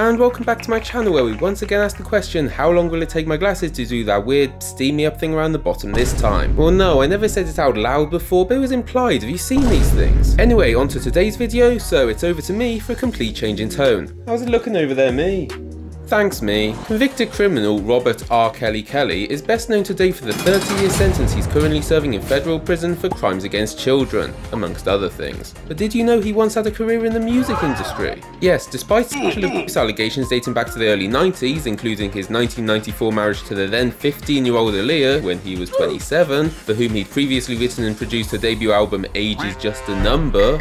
and welcome back to my channel where we once again ask the question, how long will it take my glasses to do that weird steam me up thing around the bottom this time? Well no, I never said it out loud before, but it was implied. Have you seen these things? Anyway, on to today's video, so it's over to me for a complete change in tone. How's it looking over there, me? Thanks, me. Convicted criminal Robert R. Kelly is best known today for the 30-year sentence he's currently serving in federal prison for crimes against children, amongst other things. But did you know he once had a career in the music industry? Yes, despite sexual abuse allegations dating back to the early 90s, including his 1994 marriage to the then 15-year-old Aaliyah when he was 27, for whom he'd previously written and produced her debut album Age Is Just a Number,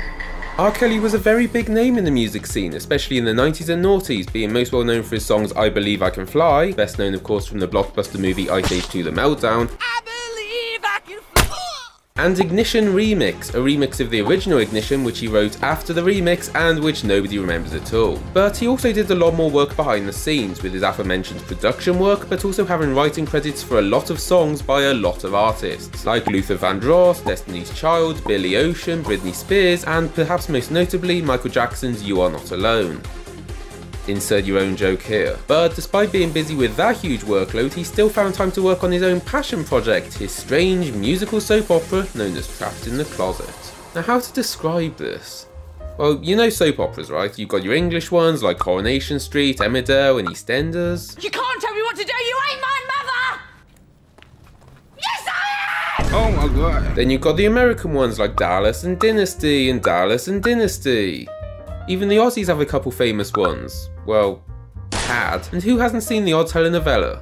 R. Kelly was a very big name in the music scene, especially in the 90s and noughties, being most well known for his songs I Believe I Can Fly, best known of course from the blockbuster movie Ice Age 2 The Meltdown, and Ignition Remix, a remix of the original Ignition which he wrote after the remix and which nobody remembers at all. But he also did a lot more work behind the scenes with his aforementioned production work, but also having writing credits for a lot of songs by a lot of artists, like Luther Vandross, Destiny's Child, Billy Ocean, Britney Spears, and perhaps most notably Michael Jackson's You Are Not Alone. Insert your own joke here. But despite being busy with that huge workload, he still found time to work on his own passion project, his strange musical soap opera known as Trapped in the Closet. Now how to describe this? Well, you know soap operas, right? You've got your English ones like Coronation Street, Emmerdale and EastEnders. You can't tell me what to do, you ain't my mother! Yes I am! Oh my god. Then you've got the American ones like Dallas and Dynasty and Dallas and Dynasty. Even the Aussies have a couple famous ones. Well, had. And who hasn't seen the odd telenovela?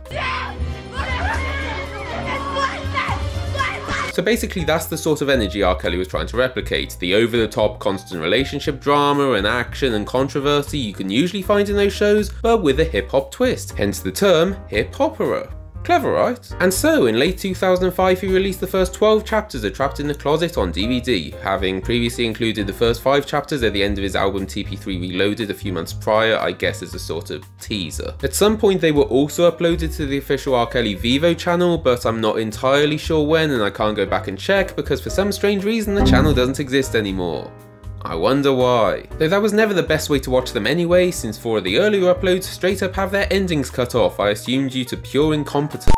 So basically that's the sort of energy R. Kelly was trying to replicate. The over-the-top constant relationship drama and action and controversy you can usually find in those shows, but with a hip-hop twist. Hence the term Hip-Hopera. Clever, right? And so, in late 2005 he released the first 12 chapters of Trapped in the Closet on DVD, having previously included the first 5 chapters at the end of his album TP3 Reloaded a few months prior, I guess as a sort of teaser. At some point they were also uploaded to the official R. Kelly Vivo channel, but I'm not entirely sure when and I can't go back and check because for some strange reason the channel doesn't exist anymore. I wonder why. Though that was never the best way to watch them anyway, since 4 of the earlier uploads straight up have their endings cut off, I assume due to pure incompetence.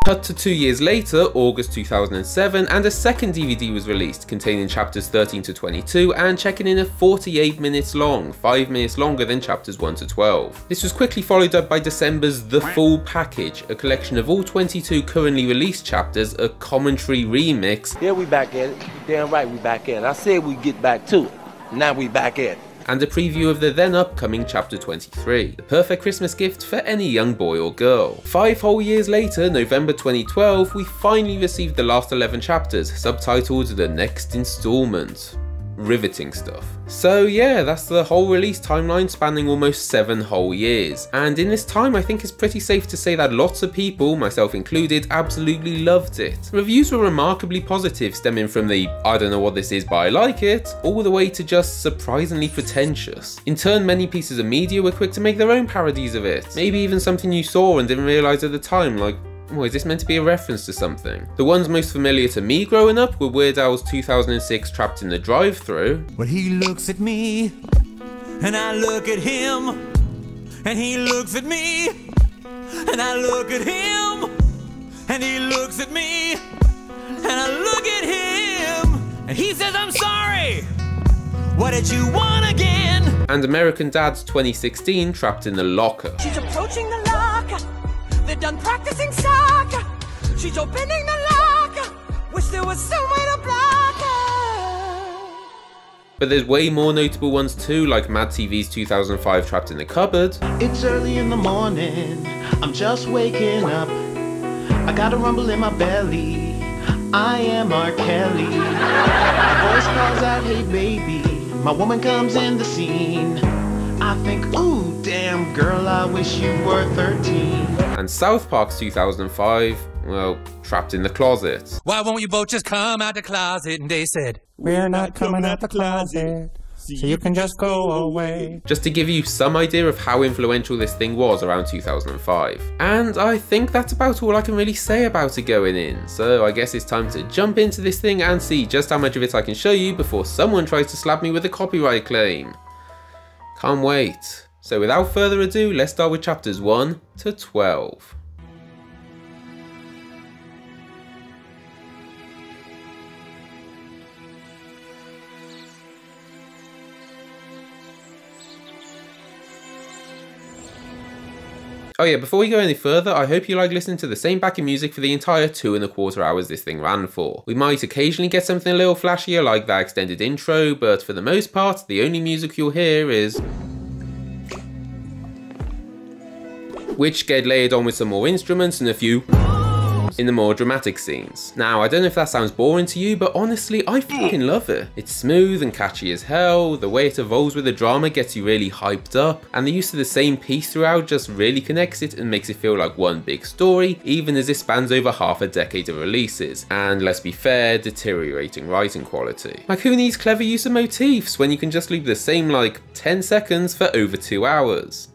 Cut to 2 years later, August 2007, and a second DVD was released containing chapters 13 to 22 and checking in at 48 minutes long, 5 minutes longer than chapters 1 to 12. This was quickly followed up by December's The Full Package, a collection of all 22 currently released chapters, a commentary remix. Yeah, we back at it. Damn right we back at it. I said we'd get back to it. Now we back at it. And a preview of the then upcoming chapter 23, the perfect Christmas gift for any young boy or girl. 5 whole years later, November 2012, we finally received the last 11 chapters, subtitled The Next Installment. Riveting stuff. So yeah, that's the whole release timeline spanning almost 7 whole years. And in this time I think it's pretty safe to say that lots of people, myself included, absolutely loved it. Reviews were remarkably positive, stemming from the I don't know what this is but I like it, all the way to just surprisingly pretentious. In turn, many pieces of media were quick to make their own parodies of it. Maybe even something you saw and didn't realise at the time, like, oh, is this meant to be a reference to something? The ones most familiar to me growing up were Weird Al's 2006 Trapped in the Drive-Thru. When he looks at me, and I look at him, and he looks at me, and I look at him, and he looks at me, and I look at him, and he says, I'm sorry, what did you want again? And American Dad's 2016 Trapped in the Locker. She's approaching the lock. They're done practicing soccer. She's opening the lock. Wish there was some way to block her. But there's way more notable ones too, like Mad TV's 2005 Trapped in the Cupboard. It's early in the morning, I'm just waking up. I got a rumble in my belly, I am R. Kelly. My voice calls out, hey baby, my woman comes in the scene. I think, ooh, damn girl, I wish you were 13. And South Park's 2005, well, Trapped in the Closet. Why won't you both just come out the closet? And they said, we're not coming out the closet, so you can just go away. Just to give you some idea of how influential this thing was around 2005. And I think that's about all I can really say about it going in, so I guess it's time to jump into this thing and see just how much of it I can show you before someone tries to slap me with a copyright claim. Can't wait. So without further ado, let's start with chapters 1 to 12. Oh yeah, before we go any further, I hope you like listening to the same backing music for the entire 2.25 hours this thing ran for. We might occasionally get something a little flashier like that extended intro, but for the most part, the only music you'll hear is which get layered on with some more instruments and a few in the more dramatic scenes. Now, I don't know if that sounds boring to you, but honestly, I fucking love it. It's smooth and catchy as hell, the way it evolves with the drama gets you really hyped up, and the use of the same piece throughout just really connects it and makes it feel like one big story, even as it spans over half a decade of releases, and let's be fair, deteriorating writing quality. Like, who needs clever use of motifs when you can just loop the same like 10 seconds for over 2 hours?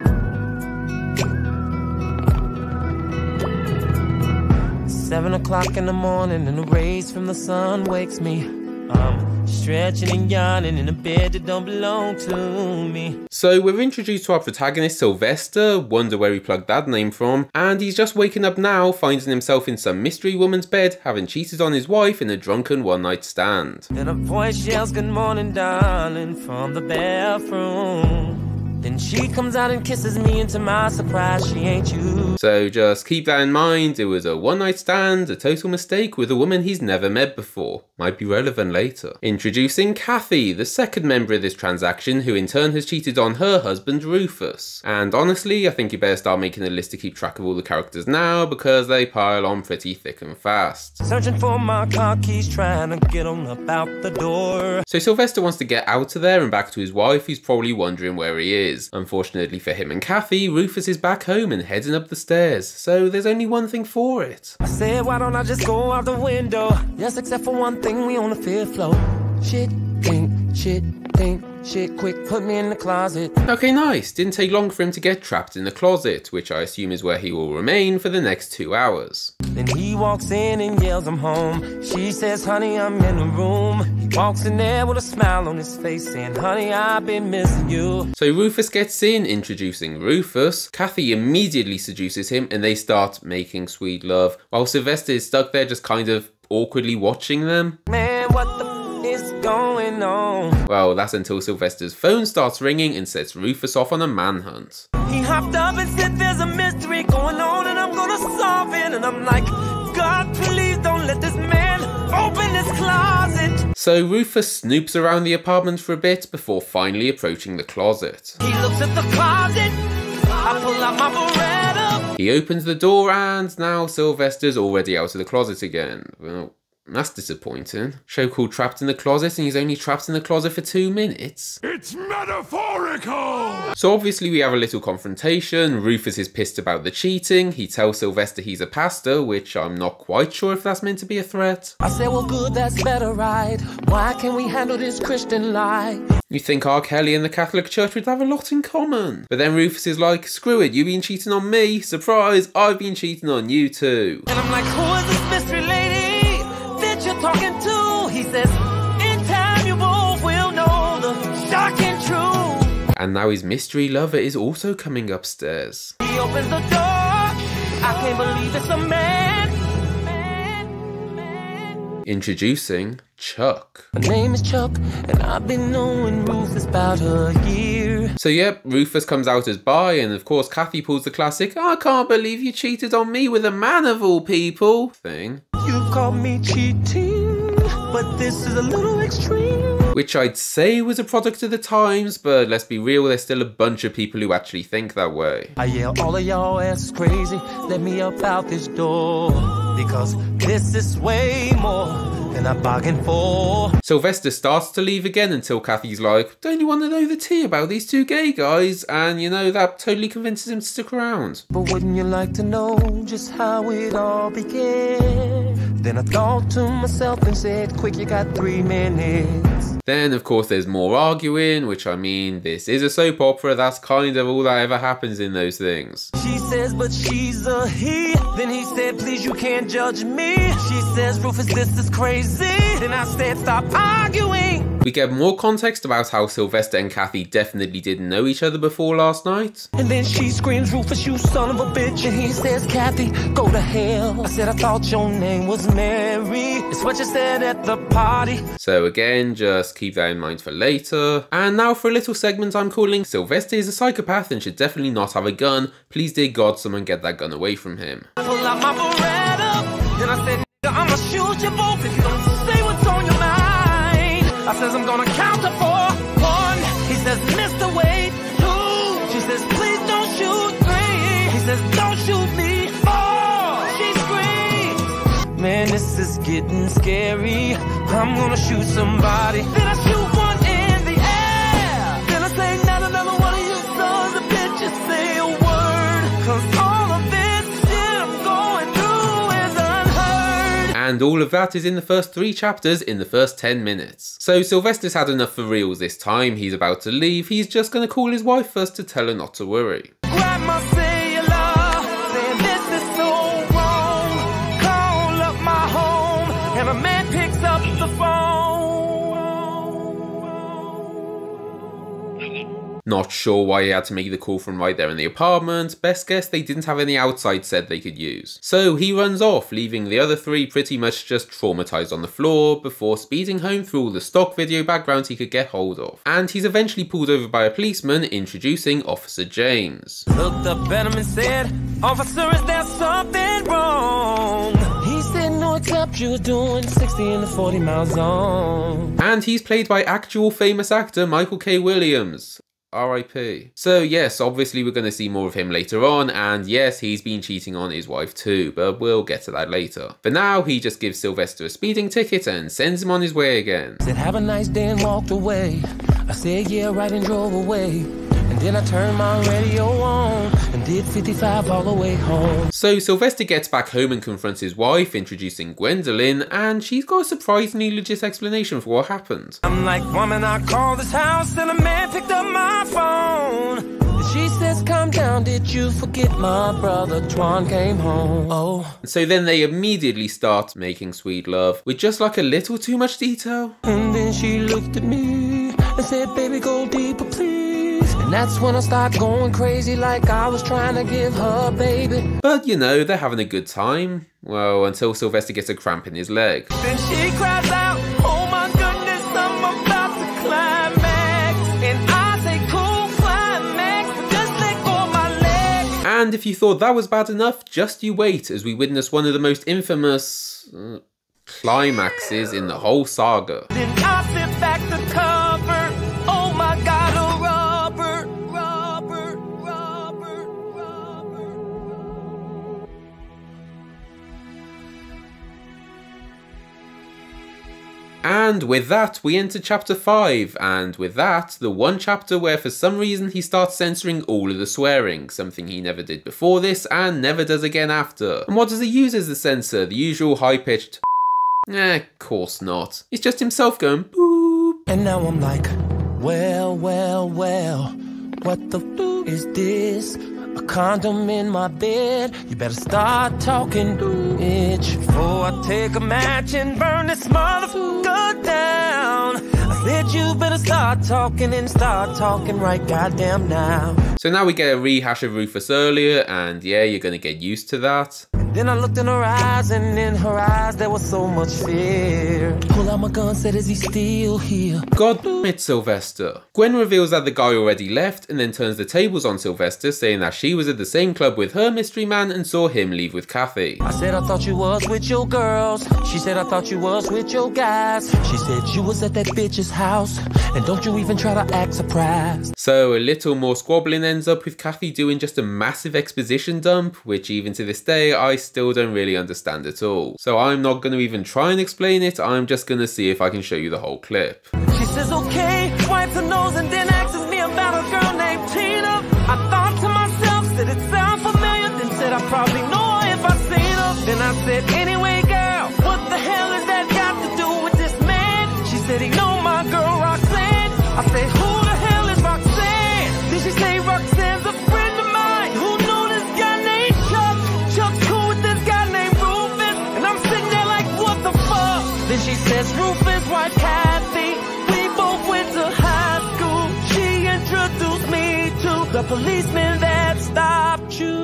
7 o'clock in the morning and the rays from the sun wakes me. I'm stretching and yawning in a bed that don't belong to me. So we're introduced to our protagonist Sylvester, wonder where he plugged that name from, and he's just waking up now, finding himself in some mystery woman's bed, having cheated on his wife in a drunken one-night stand. Then a voice yells, "Good morning, darling," from the bathroom. Then she comes out and kisses me, and to my surprise, she ain't you. So just keep that in mind, it was a one-night stand, a total mistake with a woman he's never met before. Might be relevant later. Introducing Kathy, the second member of this transaction, who in turn has cheated on her husband Rufus. And honestly, I think you better start making a list to keep track of all the characters now, because they pile on pretty thick and fast. Searching for my car keys, trying to get on up out the door. So Sylvester wants to get out of there and back to his wife, who's probably wondering where he is. Unfortunately for him and Kathy, Rufus is back home and heading up the stairs, so there's only one thing for it. I said, why don't I just go out the window? Yes, except for one thing, we on the 5th floor. Shit, quick, put me in the closet. Okay, nice. Didn't take long for him to get trapped in the closet, which I assume is where he will remain for the next 2 hours. Then he walks in and yells, "I'm home." She says, "Honey, I'm in the room." He walks in there with a smile on his face, saying, "Honey, I've been missing you." So Rufus gets in, introducing Rufus. Kathy immediately seduces him and they start making sweet love, while Sylvester is stuck there just kind of awkwardly watching them. Man, what the is going on? Well, that's until Sylvester's phone starts ringing and sets Rufus off on a manhunt. He hopped up and said, "There's a mystery going on and I'm gonna solve it." And I'm like, "God, please don't let this man open this closet." So Rufus snoops around the apartment for a bit before finally approaching the closet. He looks at the closet. I pull out my Beretta. He opens the door and now Sylvester's already out of the closet again. Well, that's disappointing. Show called Trapped in the Closet and he's only trapped in the closet for 2 minutes. It's metaphorical! So obviously we have a little confrontation. Rufus is pissed about the cheating. He tells Sylvester he's a pastor, which I'm not quite sure if that's meant to be a threat. I said, "Well, good, that's better, right? Why can't we handle this Christian life?" You think R. Kelly and the Catholic Church would have a lot in common. But then Rufus is like, "Screw it, you've been cheating on me. Surprise, I've been cheating on you too." And I'm like, "Who is this mystery lady that you're talking to?" He says, "In time you both will know the shocking truth." And now his mystery lover is also coming upstairs. He opens the door. I can't believe it's a man. Introducing Chuck. My name is Chuck, and I've been knowing Rufus about a year. So yep, Rufus comes out as bi, and of course Kathy pulls the classic "I can't believe you cheated on me with a man of all people" thing. You've called me cheating, but this is a little extreme. Which I'd say was a product of the times, but let's be real, there's still a bunch of people who actually think that way. I yell, "All of y'all ass crazy, let me up out this door, because this is way more than I bargained for." Sylvester starts to leave again until Kathy's like, "Don't you want to know the tea about these two gay guys?" And you know, that totally convinces him to stick around. But wouldn't you like to know just how it all began? Then I thought to myself and said, "Quick, you got 3 minutes. Then of course there's more arguing, which I mean, this is a soap opera, that's kind of all that ever happens in those things. She says, "But she's a he." Then he said, "Please, you can't judge me." She says, "Rufus, this is crazy." Then I said, "Stop arguing. We get more context about how Sylvester and Kathy definitely didn't know each other before last night. And then she screams, Rufus, you son of a bitch. And he says, Kathy, go to hell. I said, I thought your name was Mary. It's what you said at the party. So again, just keep that in mind for later. And now for a little segment I'm calling Sylvester is a psychopath and should definitely not have a gun. Please dear God, someone get that gun away from him. I pull out my Beretta. Then I said, I'ma shoot you both if you don't say what's on your mind. I says, I'm gonna count to 4. 1. He says, Mr. Wade. 2. She says, please don't shoot. 3. He says, don't shoot me. 4. She screams. Man, this is getting scary. I'm gonna shoot somebody. Then I shoot one in the air. Then I say, not another one of you sons of bitches say a word. Cause all of this shit I'm going through is unheard. And all of that is in the first 3 chapters in the first 10 minutes. So Sylvester's had enough for reals this time. He's about to leave. He's just gonna call his wife first to tell her not to worry. Grab my cellular, saying this is so wrong. Call up my home, and a man picks up the phone. Not sure why he had to make the call from right there in the apartment. Best guess they didn't have any outside set they could use. So he runs off, leaving the other 3 pretty much just traumatized on the floor before speeding home through all the stock video backgrounds he could get hold of. And he's eventually pulled over by a policeman introducing Officer James. Looked up at him and said, Officer, is there something wrong? He said, no, except you're doing 60 in the 40 mile zone. And he's played by actual famous actor Michael K. Williams. R.I.P. So yes, obviously we're going to see more of him later on, and yes, he's been cheating on his wife too, but we'll get to that later. For now, he just gives Sylvester a speeding ticket and sends him on his way again. Said, have a nice day and walked away. I said, yeah, right, and drove away. And then I turned my radio on and did 55 all the way home. So Sylvester gets back home and confronts his wife, introducing Gwendolyn, and she's got a surprisingly legit explanation for what happened. I'm like, woman, I called this house and a man picked up my phone. And she says, calm down, did you forget my brother Twan came home? Oh. So then they immediately start making sweet love with just like a little too much detail. And then she looked at me and said, baby, go deeper, please. And that's when I start going crazy like I was trying to give her baby. But you know, they're having a good time. Well, until Sylvester gets a cramp in his leg. Then she cries out, oh my goodness, I'm about to climax. And I say, cool, climax, just let go of my leg. And if you thought that was bad enough, just you wait as we witness one of the most infamous climaxes in the whole saga. Then I sit back to cover, oh my god, a rubber. And with that, we enter chapter 5, and with that, the one chapter where for some reason he starts censoring all of the swearing, something he never did before this and never does again after. And what does he use as the censor? The usual high-pitched course not. It's just himself going boop. And now I'm like, well, what the f is this? A condom in my bed, you better start talking, bitch. Before I take a match and burn this motherfucker down, I said you better start talking and start talking right goddamn now. So now we get a rehash of Rufus earlier, and yeah, you're gonna get used to that. Then I looked in her eyes, and in her eyes there was so much fear. Pull out my gun, said, is he still here? God damn it, Sylvester. Gwen reveals that the guy already left, and then turns the tables on Sylvester, saying that she was at the same club with her mystery man and saw him leave with Kathy. I said, I thought you was with your girls. She said, I thought you was with your guys. She said, you was at that bitch's house, and don't you even try to act surprised. So a little more squabbling ends up with Kathy doing just a massive exposition dump, which even to this day I still don't really understand at all. So I'm not going to even try and explain it, I'm just going to see if I can show you the whole clip. She says, okay, wipes her nose and then asks me about a girl named Tina. I thought to myself, said it sound familiar, then said I probably know her if I seen her. Then I said, anyway girl, what the hell is that got to do with this man? She said he know my girl Roxanne. I said, who the hell is Roxanne? Then she say Roxanne's a friend of mine who knew this guy named Chuck. Chuck's cool with this guy named Rufus, and I'm sitting there like, what the fuck? Then she says, Rufus, wife Kathy, we policeman that stopped you.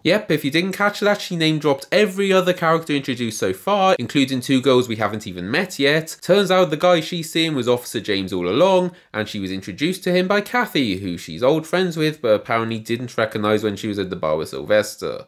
Yep, if you didn't catch that, she name dropped every other character introduced so far, including 2 girls we haven't even met yet. Turns out the guy she's seeing was Officer James all along, and she was introduced to him by Kathy, who she's old friends with, but apparently didn't recognise when she was at the bar with Sylvester.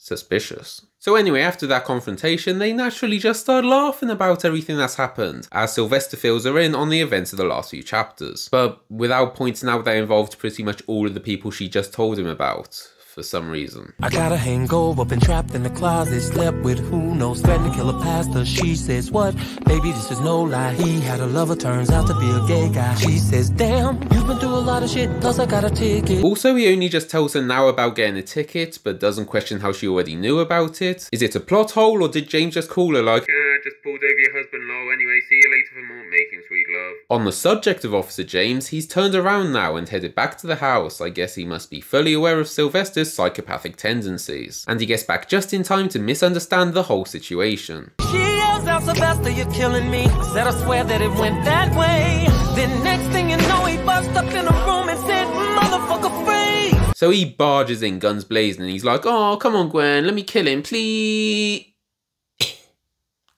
Suspicious. So anyway, after that confrontation, they naturally just start laughing about everything that's happened, as Sylvester fills her in on the events of the last few chapters, but without pointing out that involved pretty much all of the people she just told him about. For some reason. I got a hangover, been trapped in the closet, slept with who knows, threatened to kill a pastor. She says, what? Baby, this is no lie. He had a lover, turns out to be a gay guy. She says, damn, you've been through a lot of shit, plus I got a ticket. Also, he only just tells her now about getting a ticket, but doesn't question how she already knew about it. Is it a plot hole, or did James just call her like, just pulled over your husband, lol, anyway, see you later for more making sweet love. On the subject of Officer James, he's turned around now and headed back to the house. I guess he must be fully aware of Sylvester's psychopathic tendencies, and he gets back just in time to misunderstand the whole situation. She yells out, Sylvester, you're killing me. Said I swear that it went that way. Then next thing you know, he bust up in a room and said, motherfucker, freeze. So he barges in, guns blazing, and he's like, oh, come on, Gwen, let me kill him, please.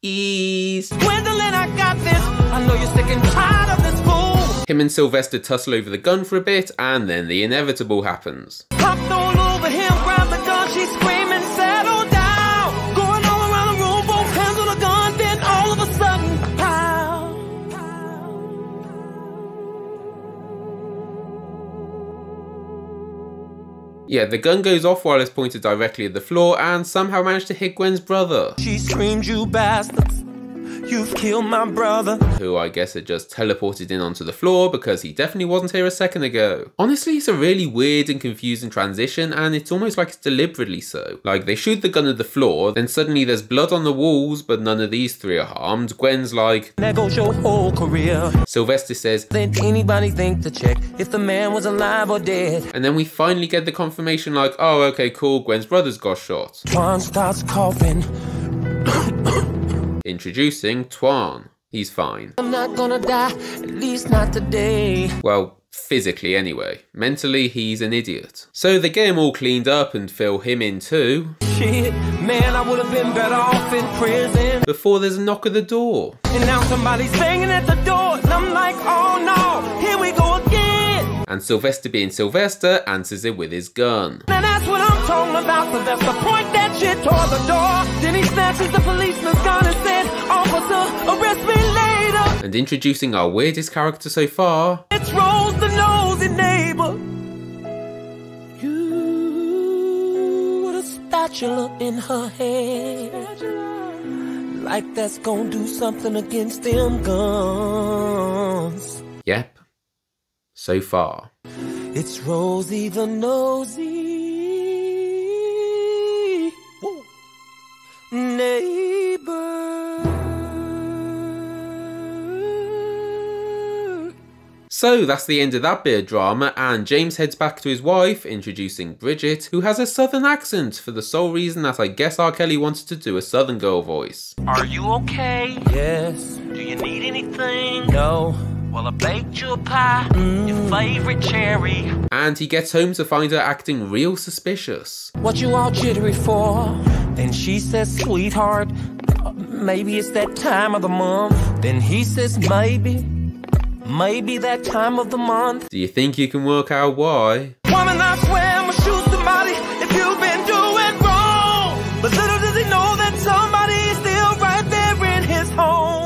Gwendolyn, I got this. I know you're sick and tired of this fool. Him and Sylvester tussle over the gun for a bit, and then the inevitable happens. Hopped all over him, grabbed the gun, she's screaming, settle down. Going all around the room, both hands on the gun, then all of a sudden, pow. Yeah, the gun goes off while it's pointed directly at the floor and somehow managed to hit Gwen's brother. She screamed, you bastards, you've killed my brother. Who I guess had just teleported in onto the floor because he definitely wasn't here a second ago. Honestly, it's a really weird and confusing transition, and it's almost like it's deliberately so. Like, they shoot the gun at the floor, then suddenly there's blood on the walls, but none of these 3 are harmed. Gwen's like, there goes your whole career. Sylvester says, did anybody think to check if the man was alive or dead? And then we finally get the confirmation like, oh, okay, cool, Gwen's brother's got shot. Twan starts coughing. Introducing Twan. He's fine. I'm not gonna die, at least not today. Well, physically anyway. Mentally, he's an idiot. So they get him all cleaned up and fill him in too. Shit, man, I would have been better off in prison. Before there's a knock at the door. And now somebody's banging at the door, and I'm like, oh no, here we go again. And Sylvester being Sylvester answers it with his gun. Now that's what I'm talking about, Sylvester, point that shit toward the door. Then he snatches the policeman's gun and said, officer, arrest me later. And introducing our weirdest character so far. It's Rose the nosy neighbor. You with a spatula in her hand. Like that's gonna do something against them guns. Yep. So far. It's Rosie the nosy neighbor. So that's the end of that bit of drama, and James heads back to his wife, introducing Bridget, who has a southern accent for the sole reason that I guess R. Kelly wanted to do a southern girl voice. Are you okay? Yes. Do you need anything? No. Well, I baked you a pie, your favorite cherry. And he gets home to find her acting real suspicious. What you all jittery for? Then she says, sweetheart, maybe it's that time of the month. Then he says, maybe that time of the month. Do you think you can work out why? Woman, I swear I'ma shoot somebody if you've been doing wrong. But little does he know that somebody is still right there in his home.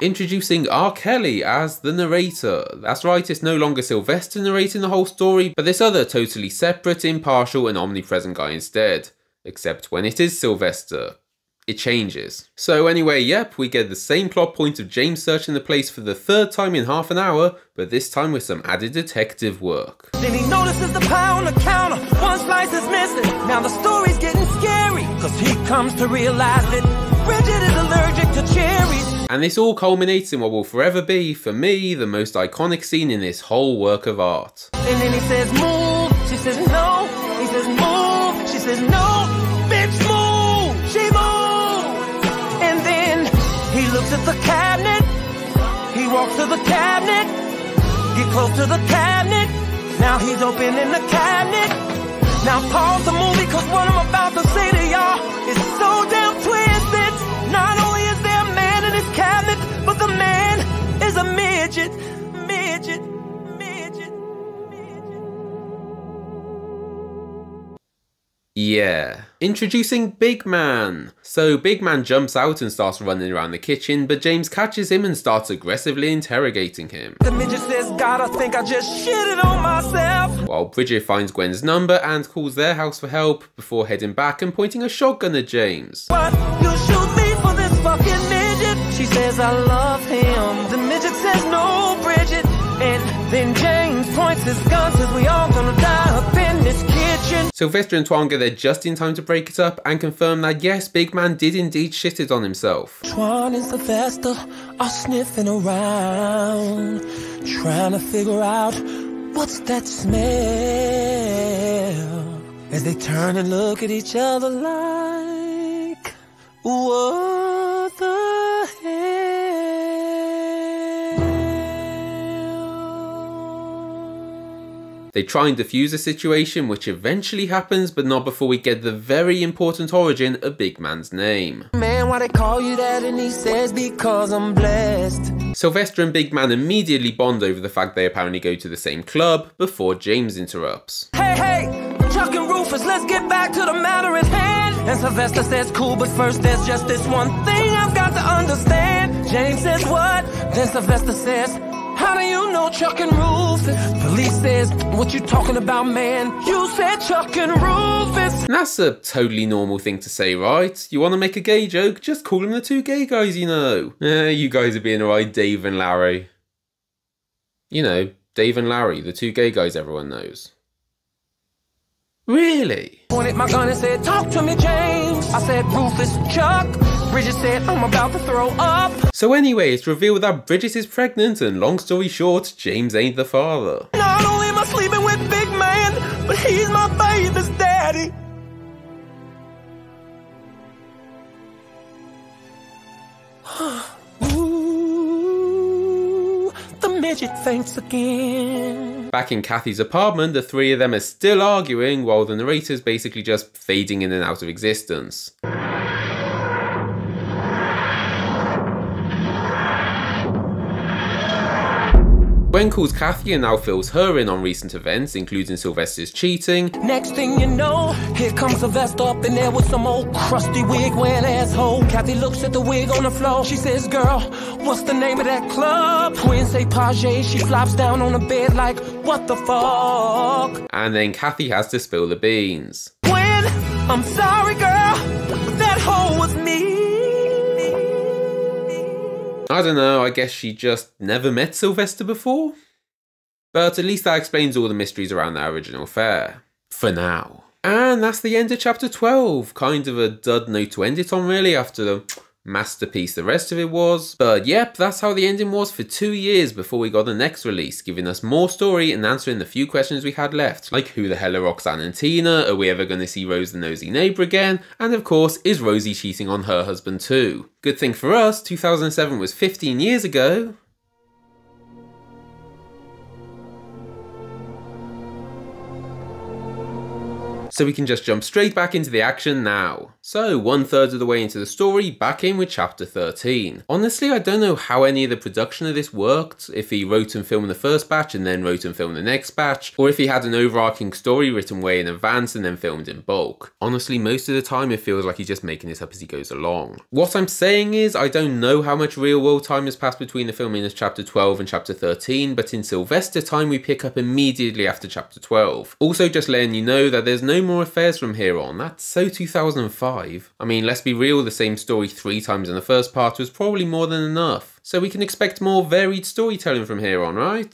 Introducing R. Kelly as the narrator. That's right, it's no longer Sylvester narrating the whole story, but this other totally separate, impartial and omnipresent guy instead. Except when it is Sylvester. It changes. So anyway, yep, we get the same plot point of James searching the place for the 3rd time in half an hour, but this time with some added detective work. Then he notices the pie on the counter, one slice is missing. Now the story's getting scary, cause he comes to realize that Bridget is allergic to cherries. And this all culminates in what will forever be, for me, the most iconic scene in this whole work of art. And then he says, move, she says no, he says move, she says no, bitch move, she moves. And then he looks at the cabinet, he walks to the cabinet, get close to the cabinet. Now he's opening the cabinet. Now pause the movie, cause what I'm about to say to y'all is so damn twisted. Not only is there a man in his cabinet, but the man is a midget. Midget. Yeah. Introducing Big Man. So Big Man jumps out and starts running around the kitchen, but James catches him and starts aggressively interrogating him. The midget says, God, I think I just shitted on myself. While Bridget finds Gwen's number and calls their house for help before heading back and pointing a shotgun at James. What? You shoot me for this fucking midget? She says, I love him. The midget says, no, Bridget. And then James points his gun, says we all gonna die up in this kitchen. Sylvester and Twan get there just in time to break it up and confirm that yes, Big Man did indeed shit it on himself. Twan and Sylvester are sniffing around, trying to figure out what's that smell, as they turn and look at each other like, what the hell? They try and defuse the situation, which eventually happens, but not before we get the very important origin of Big Man's name. Man, why they call you that? And he says, because I'm blessed. Sylvester and Big Man immediately bond over the fact they apparently go to the same club before James interrupts. Hey, Chuck and Rufus, let's get back to the matter at hand. And Sylvester says, cool, but first there's just this one thing I've got to understand. James says, what? Then Sylvester says, how do you know Chuck and Rufus? Police says, what you talking about, man? You said Chuck and Rufus. That's a totally normal thing to say, right? You want to make a gay joke? Just call them the two gay guys, you know. You guys are being alright, Dave and Larry. You know, Dave and Larry, the two gay guys everyone knows. Really? Pointed my gun and said, talk to me, James. I said, Rufus, Chuck. Bridget said, I'm about to throw up. So anyway, it's revealed that Bridget is pregnant, and long story short, James ain't the father. Not only am I sleeping with Big Man, but he's my baby's daddy. Ooh, the midget thinks again. Back in Kathy's apartment, the three of them are still arguing, while the narrator's basically just fading in and out of existence. Gwen calls Kathy and now fills her in on recent events, including Sylvester's cheating. Next thing you know, here comes Sylvester up in there with some old crusty wig wearing asshole. Kathy looks at the wig on the floor. She says, girl, what's the name of that club? Twins say Page. She flops down on the bed like, what the fuck? And then Kathy has to spill the beans. Gwen, I'm sorry, girl, but that hoe was me. I don't know, I guess she just never met Sylvester before? But at least that explains all the mysteries around that original affair. For now. And that's the end of chapter 12. Kind of a dud note to end it on really, after the masterpiece the rest of it was. But yep, that's how the ending was for 2 years before we got the next release, giving us more story and answering the few questions we had left. Like, who the hell are Roxanne and Tina? Are we ever going to see Rose the nosy neighbour again? And of course, is Rosie cheating on her husband too? Good thing for us, 2007 was 15 years ago. So we can just jump straight back into the action now. So 1/3 of the way into the story, back in with chapter 13. Honestly, I don't know how any of the production of this worked, if he wrote and filmed the first batch and then wrote and filmed the next batch, or if he had an overarching story written way in advance and then filmed in bulk. Honestly, most of the time it feels like he's just making this up as he goes along. What I'm saying is, I don't know how much real world time has passed between the filming of chapter 12 and chapter 13, but in Sylvester time we pick up immediately after chapter 12. Also just letting you know that there's no more affairs from here on. That's so 2005. I mean, let's be real, the same story 3 times in the first part was probably more than enough. So we can expect more varied storytelling from here on, right?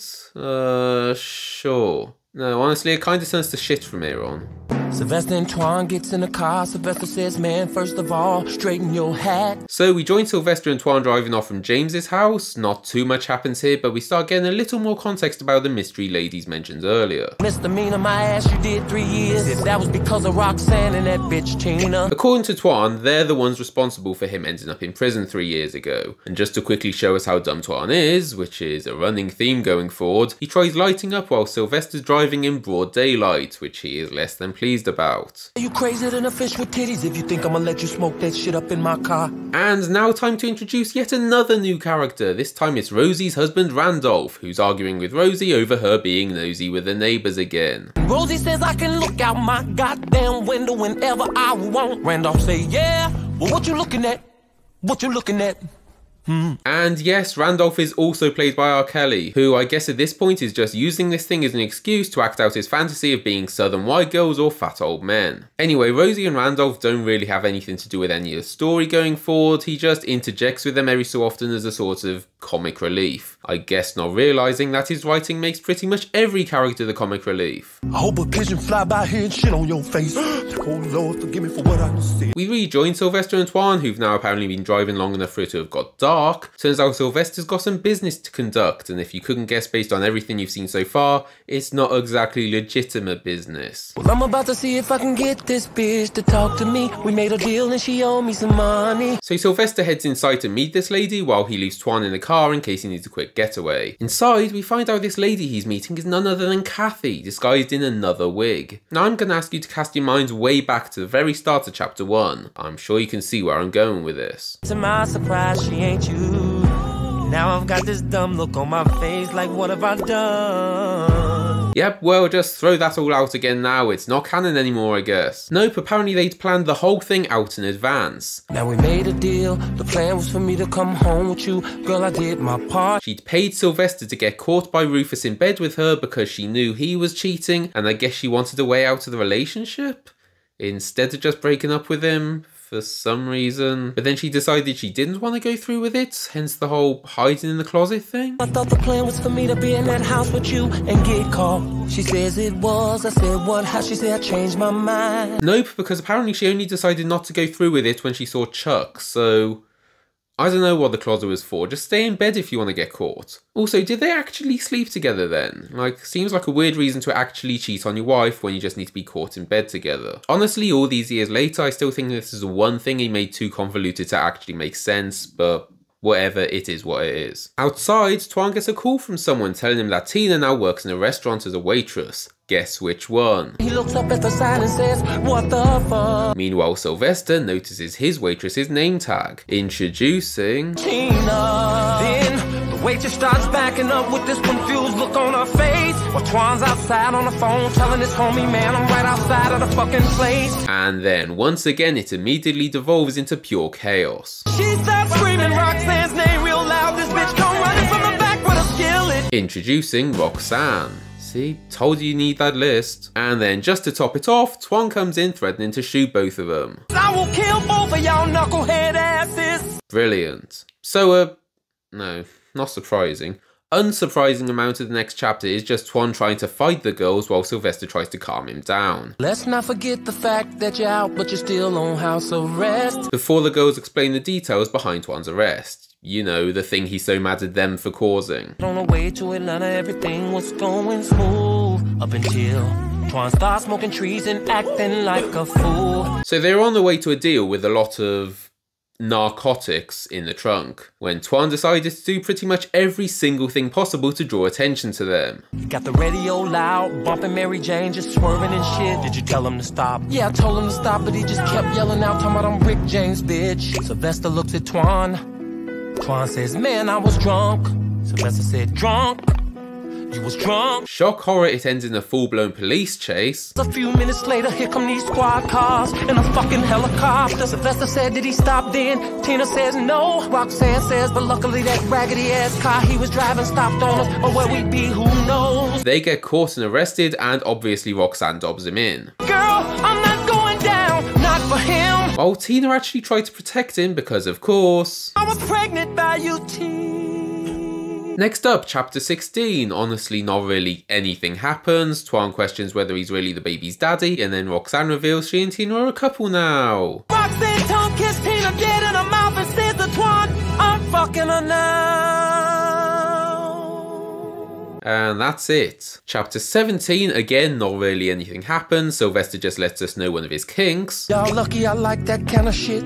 Sure. No, honestly, it kinda turns to shit from here on. Sylvester and Twan gets in the car. Sylvester says, man, first of all, straighten your hat. So we join Sylvester and Twan driving off from James's house. Not too much happens here, but we start getting a little more context about the mystery ladies mentioned earlier. Misdemeanor, my ass, you did 3 years. If that was because of Roxanne and that bitch Tina. According to Twan, they're the ones responsible for him ending up in prison 3 years ago. And just to quickly show us how dumb Twan is, which is a running theme going forward, he tries lighting up while Sylvester's driving in broad daylight, which he is less than pleased about. Are you crazier than a fish with titties if you think I'ma let you smoke that shit up in my car? And now time to introduce yet another new character. This time it's Rosie's husband Randolph, who's arguing with Rosie over her being nosy with the neighbours again. Rosie says I can look out my goddamn window whenever I want. Randolph say, yeah, well what you looking at? What you looking at? And yes, Randolph is also played by R. Kelly, who I guess at this point is just using this thing as an excuse to act out his fantasy of being southern white girls or fat old men. Anyway, Rosie and Randolph don't really have anything to do with any of the story going forward, he just interjects with them every so often as a sort of comic relief. I guess not realising that his writing makes pretty much every character the comic relief. I hope a pigeon fly by here and shit on your face. Oh Lord, forgive me for what I said. We rejoin Sylvester and Twan, who've now apparently been driving long enough for it to have got dark. Turns out Sylvester's got some business to conduct, and if you couldn't guess based on everything you've seen so far, it's not exactly legitimate business. Well, I'm about to see if I can get this bitch to talk to me. We made a deal and she owed me some money. So Sylvester heads inside to meet this lady while he leaves Twan in the car in case he needs a quick getaway. Inside, we find out this lady he's meeting is none other than Kathy, disguised in another wig. Now I'm going to ask you to cast your minds way back to the very start of chapter 1. I'm sure you can see where I'm going with this. To my surprise, she ain't you. Now I've got this dumb look on my face, like what have I done? Yep, well, just throw that all out again now, it's not canon anymore, I guess. Nope, apparently they'd planned the whole thing out in advance. Now we made a deal, the plan was for me to come home with you. Girl, I did my part. She'd paid Sylvester to get caught by Rufus in bed with her because she knew he was cheating, and I guess she wanted a way out of the relationship? Instead of just breaking up with him. For some reason. But then she decided she didn't want to go through with it, hence the whole hiding in the closet thing. I thought the plan was for me to be in that house with you and get caught. She says it was. I said what? How? She said I changed my mind. Nope, because apparently she only decided not to go through with it when she saw Chuck, so I don't know what the closet was for. Just stay in bed if you want to get caught. Also, did they actually sleep together then? Like, seems like a weird reason to actually cheat on your wife when you just need to be caught in bed together. Honestly, all these years later, I still think this is one thing he made too convoluted to actually make sense, but whatever, it is what it is. Outside, Twan gets a call from someone telling him that Tina now works in a restaurant as a waitress. Guess which one? He looks up at the sign and says, what the fuck? Meanwhile, Sylvester notices his waitress's name tag. Introducing Tina. Then the waitress starts backing up with this confused look on her face. While Twan's outside on the phone telling his homie, man, I'm right outside of the fucking place. And then once again, it immediately devolves into pure chaos. She starts screaming Roxanne's name real loud. This bitch come running from the back with a skillet. Introducing Roxanne. See, told you need that list. And then just to top it off, Twan comes in threatening to shoot both of them. I will kill both of y'all knucklehead asses. Brilliant. So, no, not surprising. Unsurprising amount of the next chapter is just Twan trying to fight the girls while Sylvester tries to calm him down. Let's not forget the fact that you're out but you're still on house arrest. Before the girls explain the details behind Twan's arrest. You know, the thing he's so mad at them for causing. On the way to Atlanta, everything was going smooth up until Twan started smoking trees and acting like a fool. So they're on the way to a deal with a lot of narcotics in the trunk when Twan decided to do pretty much every single thing possible to draw attention to them. Got the radio loud, bumping Mary Jane, just swerving and shit. Did you tell him to stop? Yeah, I told him to stop, but he just kept yelling out, talking about I'm Rick James, bitch. Sylvester looks at Twan. Twan says, man, I was drunk. Sylvester said, drunk? You was drunk? Shock horror, it ends in a full-blown police chase. A few minutes later, here come these squad cars in a fucking helicopter. Sylvester said, did he stop then? Tina says, no. Roxanne says, but luckily that raggedy-ass car he was driving stopped on us. Or where we'd be, who knows? They get caught and arrested, and obviously Roxanne dobs him in. Girl, I'm not going down, not for him. While Tina actually tried to protect him because, of course, I was pregnant by you, Tina. Next up, chapter 16. Honestly, not really anything happens. Twan questions whether he's really the baby's daddy, and then Roxanne reveals she and Tina are a couple now. Roxanne tongue kissed Tina dead in her mouth and said to Twan, I'm fucking her now. And that's it. Chapter 17, again, not really anything happens. Sylvester just lets us know one of his kinks. Y'all lucky I like that kind of shit.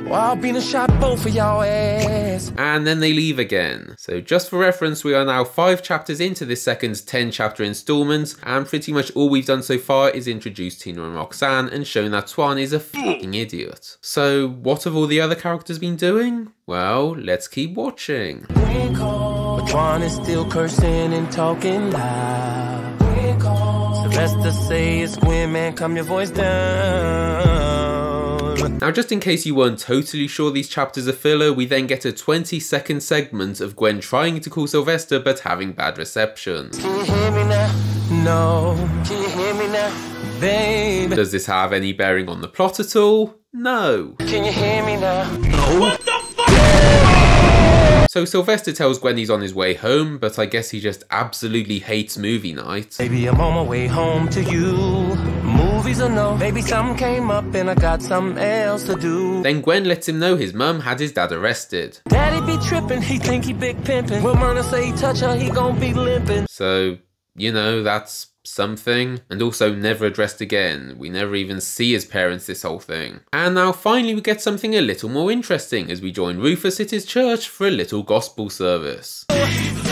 Well, I'll be in shot both of y'all ass. And then they leave again. So just for reference, we are now 5 chapters into this second 10 chapter installment, and pretty much all we've done so far is introduce Tina and Roxanne and shown that Twan is a fucking idiot. So what have all the other characters been doing? Well, let's keep watching. But Twan is still cursing and talking loud. Sylvester say it's Gwen, man, calm your voice down. Now, just in case you weren't totally sure these chapters are filler, we then get a 20-second segment of Gwen trying to call Sylvester but having bad reception. Can you hear me now? No. Can you hear me now? Baby. Does this have any bearing on the plot at all? No. Can you hear me now? No. What the fuck? So Sylvester tells Gwen he's on his way home, but I guess he just absolutely hates movie night. Baby, I'm on my way home to you. Movies or no, baby, something came up and I got something else to do. Then Gwen lets him know his mum had his dad arrested. Daddy be tripping, he think he big pimpin'. When Myrna say he touch her, he gon' be limping. So, you know, that's something. And also never addressed again. We never even see his parents this whole thing. And now finally we get something a little more interesting as we join Rufus at his church for a little gospel service. Work it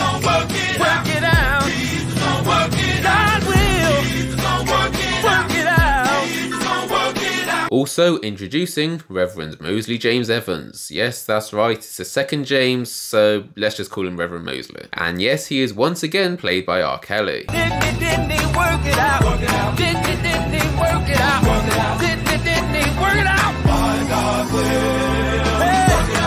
out. God will. Work it out. Also introducing Reverend Mosley James Evans. Yes, that's right, it's the second James, so let's just call him Reverend Mosley. And yes, he is once again played by R. Kelly. Didn't he work it out? Didn't he work it out? Didn't he work it out?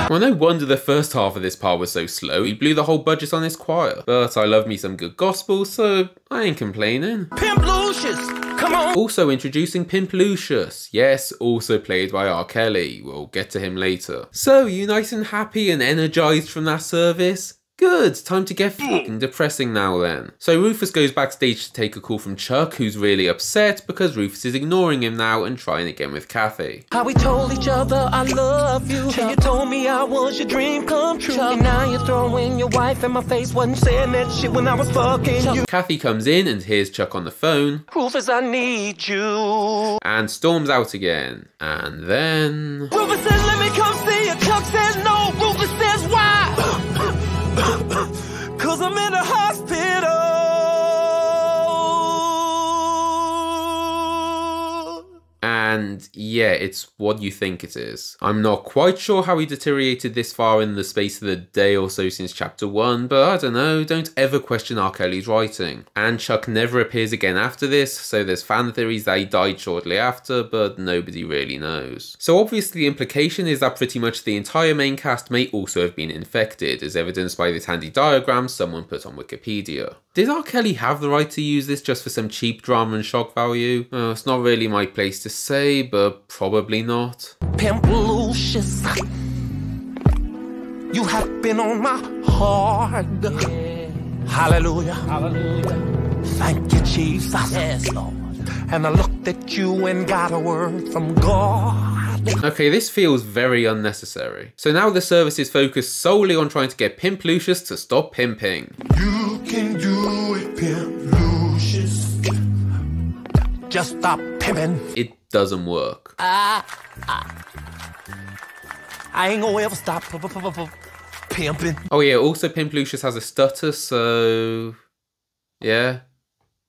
Well, no wonder the first half of this part was so slow. He blew the whole budget on his choir. But I love me some good gospel, so I ain't complaining. Pimp Lucius, come on. Also introducing Pimp Lucius. Yes, also played by R. Kelly. We'll get to him later. So, you nice and happy and energized from that service? Good, time to get fucking depressing now then. So Rufus goes backstage to take a call from Chuck, who's really upset because Rufus is ignoring him now and trying again with Kathy. How we told each other I love you. You told me I was your dream come true. And now you're throwing your wife in my face. Wasn't saying that shit when I was fucking you. Kathy comes in and hears Chuck on the phone. Rufus, I need you. And storms out again. And then... Rufus says, let me come see you. Chuck says no. Rufus says why? Cause I'm in the hospital. And yeah, it's what you think it is. I'm not quite sure how he deteriorated this far in the space of a day or so since chapter 1, but I don't know, don't ever question R. Kelly's writing. And Chuck never appears again after this, so there's fan theories that he died shortly after, but nobody really knows. So obviously the implication is that pretty much the entire main cast may also have been infected, as evidenced by this handy diagram someone put on Wikipedia. Did R. Kelly have the right to use this just for some cheap drama and shock value? It's not really my place to say, but probably not. Pimp Lucius, you have been on my heart. Yeah. Hallelujah. Hallelujah. Thank you, Jesus. Yes, Lord. And I looked at you and got a word from God. Okay, this feels very unnecessary. So now the service is focused solely on trying to get Pimp Lucius to stop pimping. You can do it, Pimp Lucius. Just stop pimping. It doesn't work. I ain't gonna ever stop pimping. Oh yeah, also Pimp Lucius has a stutter, so... yeah.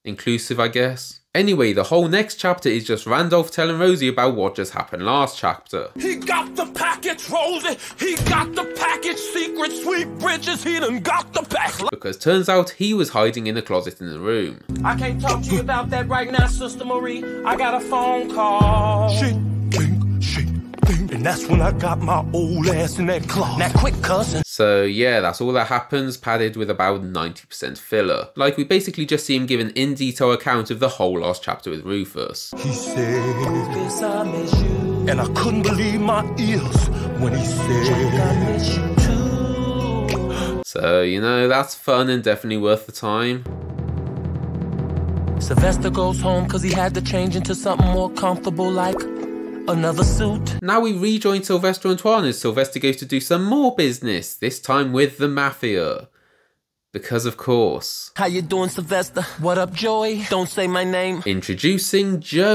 Inclusive, I guess. Anyway, the whole next chapter is just Randolph telling Rosie about what just happened last chapter. He got the package, Rosie. He got the package. Secret sweet bridges. He done got the package. Because turns out he was hiding in a closet in the room. I can't talk to you about that right now, Sister Marie. I got a phone call. She think. And that's when I got my old ass in that closet. Now quick, cousin. So yeah, that's all that happens, padded with about 90% filler. Like, we basically just see him give an in-detail account of the whole last chapter with Rufus. He said, Rufus, I miss you. And I couldn't believe my ears when he said, I miss you too. So, you know, that's fun and definitely worth the time. Sylvester goes home cause he had to change into something more comfortable like another suit. Now we rejoin Sylvester and Twan as Sylvester goes to do some more business, this time with the Mafia. Because of course. How you doing, Sylvester? What up, Joey? Don't say my name. Introducing Joe.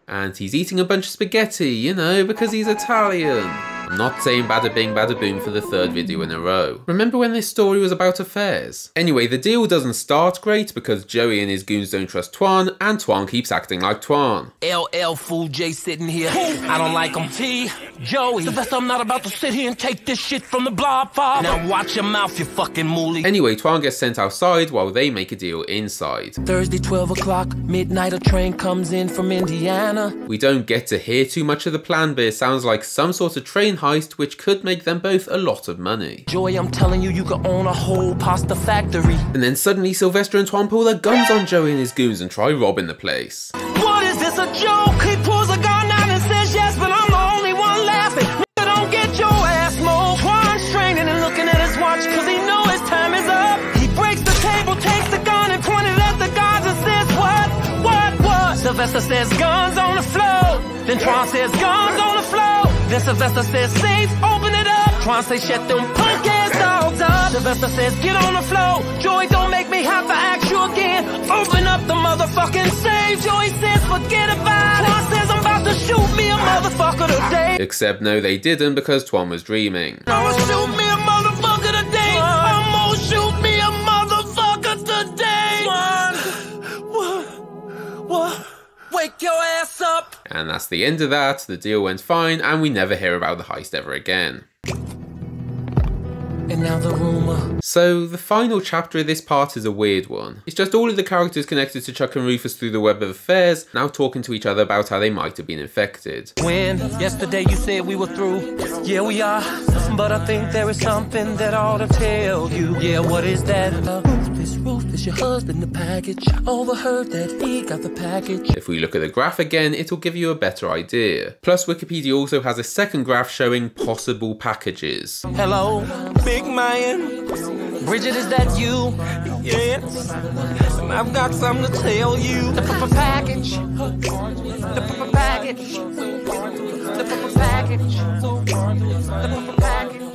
And he's eating a bunch of spaghetti, you know, because he's Italian. I'm not saying bada bing bada boom for the third video in a row. Remember when this story was about affairs? Anyway, the deal doesn't start great because Joey and his goons don't trust Twan, and Twan keeps acting like Twan. LL Fool J sitting here. I don't like him. T. Joey. Sylvester, I'm not about to sit here and take this shit from the blob father. Now watch your mouth, you fucking mooly. Anyway, Twan gets sent outside while they make a deal inside. Thursday, 12 o'clock, midnight, a train comes in from Indiana. We don't get to hear too much of the plan, but it sounds like some sort of train heist which could make them both a lot of money. Joey, I'm telling you, you could own a whole pasta factory. And then suddenly Sylvester and Twan pull their guns on Joey and his goons and try robbing the place. What is this, a joke? He pulls a gun out and says yes, but I'm the only one laughing. Nigga, don't get your ass moved. Twan's straining and looking at his watch cause he know his time is up. He breaks the table, takes the gun and pointed at the guards and says, what? Sylvester says, guns on the floor. Then Twan says, guns on the floor. Then Sylvester says, safe, open it up. Twan says, shut them punk ass dogs up. Sylvester says, get on the floor. Joey, don't make me have to ask you again. Open up the motherfucking safe. Joey says, forget about it. Twan says, I'm about to shoot me a motherfucker today. Except no, they didn't because Twan was dreaming. I'ma shoot me a motherfucker today. I'ma shoot me a motherfucker today. What? Wake your ass up! And that's the end of that. The deal went fine, and we never hear about the heist ever again. And now the rumor. So the final chapter of this part is a weird one. It's just all of the characters connected to Chuck and Rufus through the web of affairs now talking to each other about how they might have been infected. When yesterday you said we were through, yeah we are, but I think there is something that I ought to tell you. Yeah, what is that? Rufus, your husband, the package. Overheard that he got the package. If we look at the graph again, it'll give you a better idea. Plus Wikipedia also has a second graph showing possible packages. Hello, big man. Bridget, is that you? Yes. And I've got something to tell you. The package. The package. The package. The package.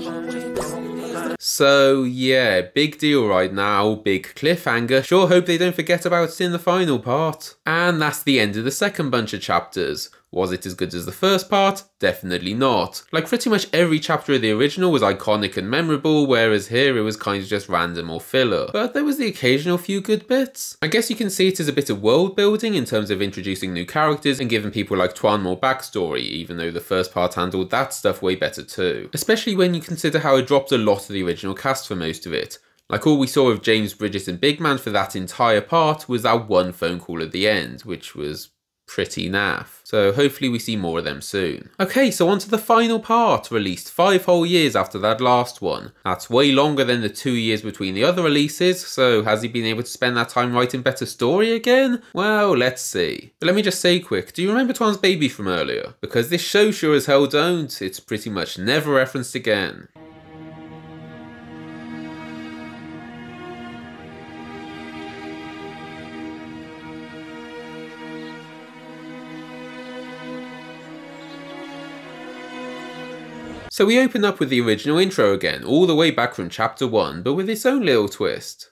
So yeah, big deal right now, big cliffhanger. Sure hope they don't forget about it in the final part. And that's the end of the second bunch of chapters. Was it as good as the first part? Definitely not. Like pretty much every chapter of the original was iconic and memorable, whereas here it was kind of just random or filler. But there was the occasional few good bits. I guess you can see it as a bit of world building in terms of introducing new characters and giving people like Twan more backstory, even though the first part handled that stuff way better too. Especially when you consider how it dropped a lot of the original cast for most of it. Like all we saw of James, Bridget and Big Man for that entire part was that one phone call at the end, which was pretty naff. So hopefully we see more of them soon. Okay, so on to the final part, released 5 whole years after that last one. That's way longer than the 2 years between the other releases, so has he been able to spend that time writing better story again? Well, let's see. But let me just say quick, do you remember Twan's baby from earlier? Because this show sure as hell don't, it's pretty much never referenced again. So we open up with the original intro again, all the way back from chapter 1, but with its own little twist.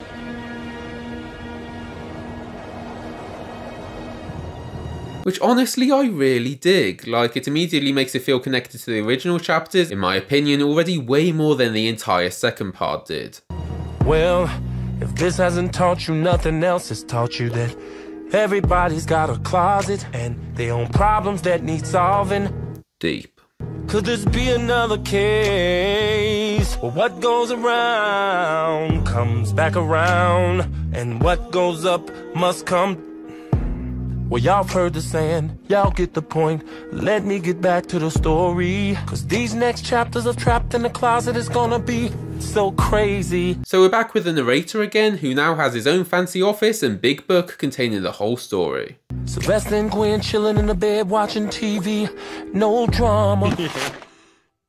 Which honestly I really dig, like it immediately makes it feel connected to the original chapters, in my opinion already way more than the entire second part did. Well, if this hasn't taught you nothing else, has taught you that everybody's got a closet and their own problems that need solving. Deep. Could this be another case? Well, what goes around comes back around, and what goes up must come. Well, y'all heard the saying, y'all get the point. Let me get back to the story, cause these next chapters of Trapped in the Closet is gonna be so crazy. So we're back with the narrator again, who now has his own fancy office and big book containing the whole story. Sylvester and Gwen chilling in the bed watching TV, no drama.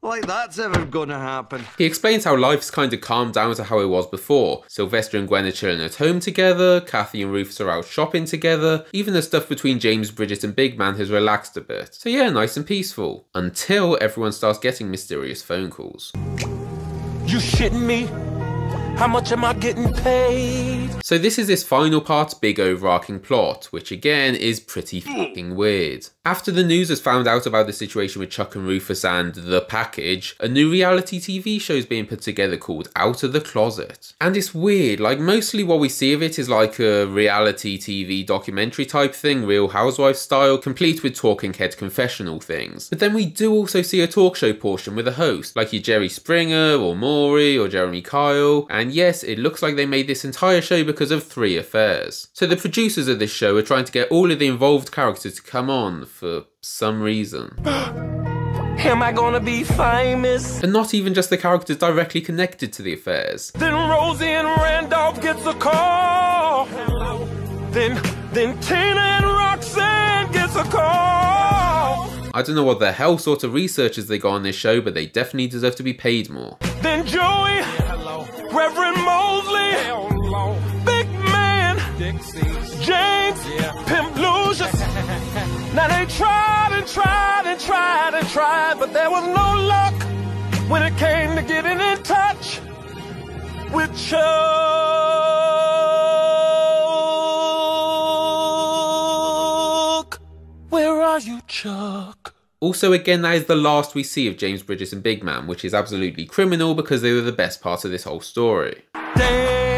like that's ever gonna happen. He explains how life's kind of calmed down to how it was before. Sylvester and Gwen are chilling at home together, Kathy and Rufus are out shopping together, even the stuff between James, Bridget and Big Man has relaxed a bit. So yeah, nice and peaceful. Until everyone starts getting mysterious phone calls. You shitting me? How much am I getting paid? So this is this final part's big overarching plot, which again is pretty fucking weird. After the news has found out about the situation with Chuck and Rufus and The Package, a new reality TV show is being put together called Out of the Closet. And it's weird, like mostly what we see of it is like a reality TV documentary type thing, Real Housewives style, complete with talking head confessional things. But then we do also see a talk show portion with a host, like your Jerry Springer or Maury or Jeremy Kyle, and yes, it looks like they made this entire show because of 3 affairs. So the producers of this show are trying to get all of the involved characters to come on for some reason. Am I gonna be famous? And not even just the characters directly connected to the affairs. Then Rosie and Randolph gets a call. Then Tina and Roxanne gets a call. I don't know what the hell sort of researchers they got on this show, but they definitely deserve to be paid more. Then Joey, Reverend Mosley, Big Man, James, Pimp Lucius. Now they tried and tried and tried and tried, but there was no luck when it came to getting in touch with Chuck. Where are you, Chuck? Also, again, that is the last we see of James, Bridges and Big Man, which is absolutely criminal because they were the best part of this whole story. Damn!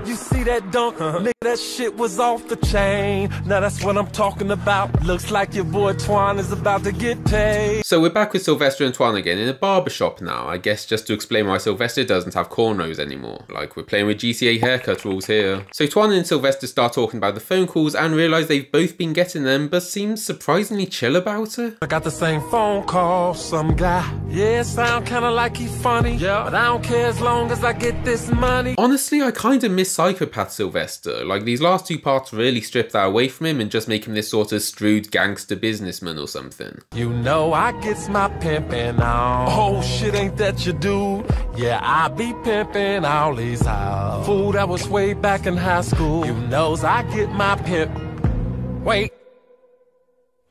You see that dunk? Nigga, that shit was off the chain. Now that's what I'm talking about. Looks like your boy Twan is about to get paid. So we're back with Sylvester and Twan again in a barbershop now, I guess just to explain why Sylvester doesn't have cornrows anymore. Like, we're playing with GCA haircut rules here. So Twan and Sylvester start talking about the phone calls and realise they've both been getting them, but seem surprisingly chill about it. I got the same phone call, some guy. Yeah, sound kinda like he funny. Yeah, but I don't care as long as I get this money. Honestly, I kinda miss Psychopath Sylvester. Like, these last 2 parts really strip that away from him and just make him this sort of shrewd gangster businessman or something. You know I gets my pimpin' on. Oh shit, ain't that your dude? Yeah, I be pimpin' all these hoes. Fool, that was way back in high school. You knows I get my pimp. Wait.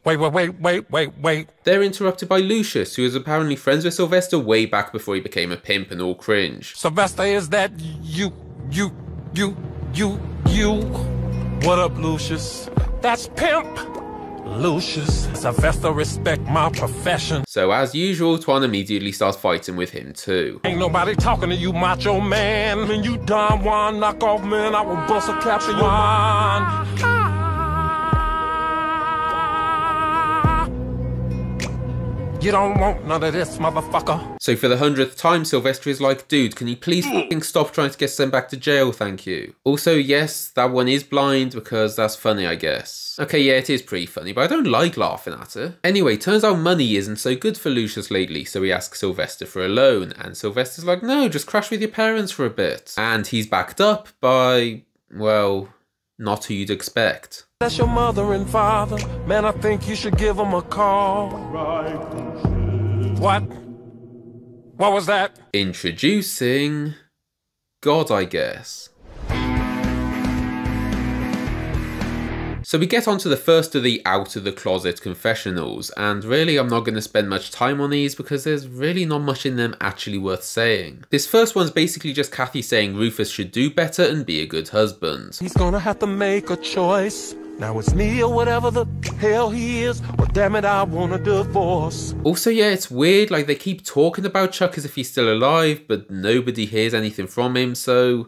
They're interrupted by Lucius, who is apparently friends with Sylvester way back before he became a pimp and all cringe. Sylvester, is that you? What up, Lucius? That's Pimp Lucius. Sylvester, respect my profession. So as usual, Twan immediately starts fighting with him too. Ain't nobody talking to you, macho man. When you Don Juan knock off, man, I will bust a cap in your mind. You don't want none of this, motherfucker. So for the 100th time, Sylvester is like, dude, can you please fucking stop trying to get sent back to jail, thank you. Also, yes, that one is blind because that's funny, I guess. Okay, yeah, it is pretty funny, but I don't like laughing at it. Anyway, turns out money isn't so good for Lucius lately, so he asks Sylvester for a loan, and Sylvester's like, no, just crash with your parents for a bit. And he's backed up by, well, not who you'd expect. That's your mother and father. Man, I think you should give them a call. What? What was that? Introducing God, I guess. So we get on to the first of the Out of the Closet confessionals, and really I'm not going to spend much time on these because there's really not much in them actually worth saying. This first one's basically just Kathy saying Rufus should do better and be a good husband. He's gonna have to make a choice. Now it's me or whatever the hell he is, or damn it, I want a divorce. Also, yeah, it's weird, like they keep talking about Chuck as if he's still alive, but nobody hears anything from him, so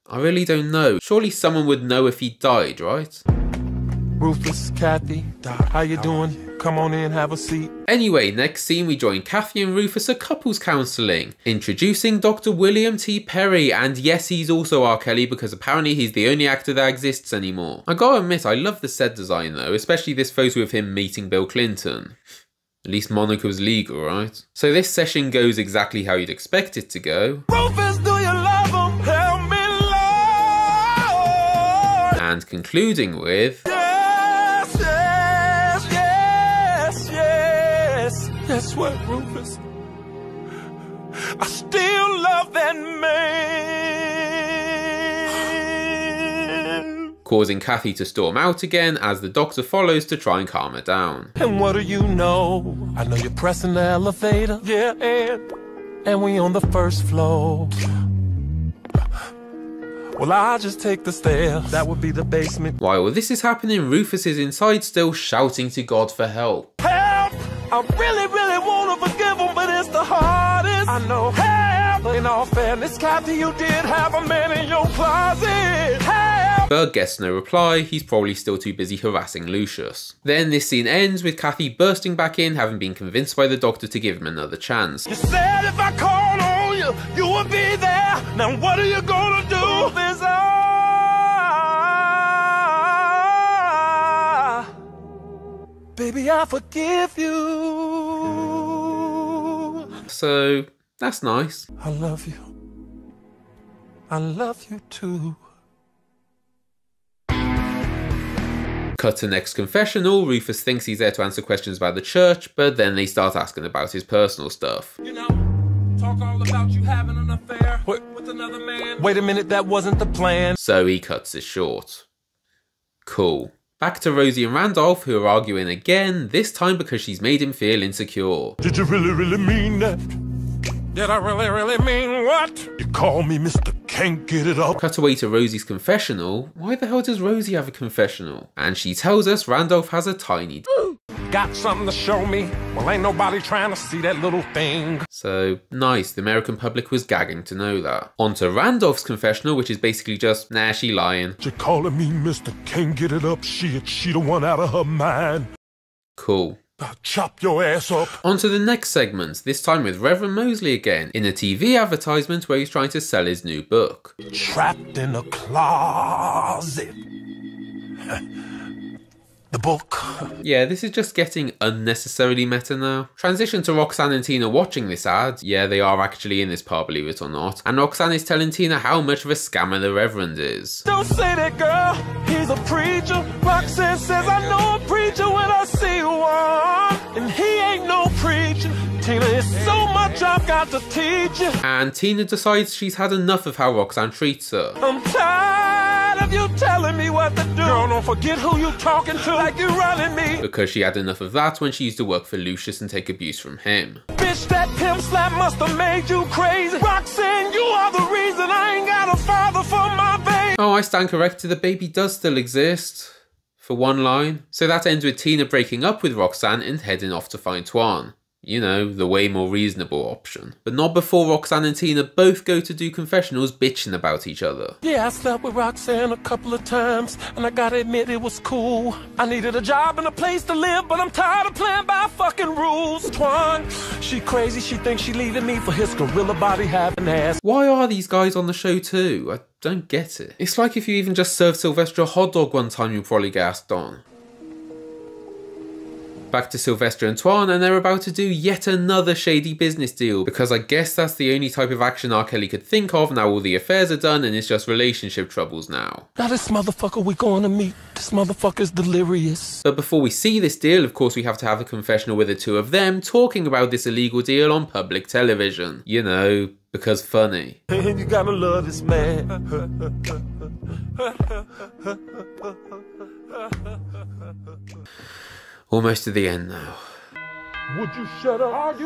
I really don't know. Surely someone would know if he died, right? Rufus, Kathy, how you doing? Come on in, have a seat. Anyway, next scene we join Kathy and Rufus at couples counselling, introducing Dr. William T. Perry, and yes, he's also R. Kelly because apparently he's the only actor that exists anymore. I gotta admit, I love the set design though, especially this photo of him meeting Bill Clinton. At least Monaco's legal, right? So this session goes exactly how you'd expect it to go. Rufus, do you love him? Help me, Lord! And concluding with... Guess what, Rufus? I still love that man. Causing Kathy to storm out again as the doctor follows to try and calm her down. And what do you know? I know you're pressing the elevator. Yeah, and we on the first floor. Well, I'll just take the stairs. That would be the basement. While this is happening, Rufus is inside still shouting to God for help. Help! I really, really want to forgive him, but it's the hardest. I know. Help! In all fairness, Kathy, you did have a man in your closet. Help! But gets no reply. He's probably still too busy harassing Lucius. Then this scene ends with Kathy bursting back in, having been convinced by the doctor to give him another chance. You said if I called on you, you would be there. Now what are you gonna do? This baby, I forgive you. So, that's nice. I love you. I love you too. Cut to next confessional. Rufus thinks he's there to answer questions about the church, but then they start asking about his personal stuff. You know, talk all about you having an affair with another man. Wait a minute, that wasn't the plan. So he cuts it short. Cool. Back to Rosie and Randolph, who are arguing again, this time because she's made him feel insecure. Did you really mean that? Did I really mean what? You call me Mr. Can't Get It Up. Cut away to Rosie's confessional. Why the hell does Rosie have a confessional? And she tells us Randolph has a tiny Got something to show me? Well, ain't nobody trying to see that little thing. So, nice, the American public was gagging to know that. On to Randolph's confessional, which is basically just, nah, she lying. You calling me Mr. Can't Get It Up? She the one out of her mind. Cool. I'll chop your ass up. On to the next segment, this time with Reverend Mosley again, in a TV advertisement where he's trying to sell his new book. Trapped in a closet. The book. Yeah, this is just getting unnecessarily meta now. Transition to Roxanne and Tina watching this ad. Yeah, they are actually in this part, believe it or not. And Roxanne is telling Tina how much of a scammer the Reverend is. Don't say that, girl. He's a preacher. Roxanne says I know a preacher when I see one. And he ain't no preacher. Tina, it's so much I've got to teach you. And Tina decides she's had enough of how Roxanne treats her. I'm tired of you telling me what to do. Girl, don't forget who you talking to like you running me. Because she had enough of that when she used to work for Lucius and take abuse from him. Bitch, that pimp slap must have made you crazy. Roxanne, you are the reason I ain't got a father for my baby. Oh, I stand corrected, the baby does still exist. For one line. So that ends with Tina breaking up with Roxanne and heading off to find Tuan. You know, the way more reasonable option. But not before Roxanne and Tina both go to do confessionals bitching about each other. Yeah, I slept with Roxanne a couple of times, and I gotta admit it was cool. I needed a job and a place to live, but I'm tired of playing by fucking rules. Twan, she crazy, she thinks she leaving me for his gorilla body having ass. Why are these guys on the show too? I don't get it. It's like if you even just served Sylvester a hot dog one time, you'd probably get asked on. Back to Sylvester and Tuan, and they're about to do yet another shady business deal, because I guess that's the only type of action R. Kelly could think of now all the affairs are done and it's just relationship troubles now. Now this motherfucker we going to meet, this motherfucker's delirious. But before we see this deal, of course we have to have a confessional with the two of them talking about this illegal deal on public television. You know, because funny. And you gotta love this man. Almost to the end now. Would you shut up?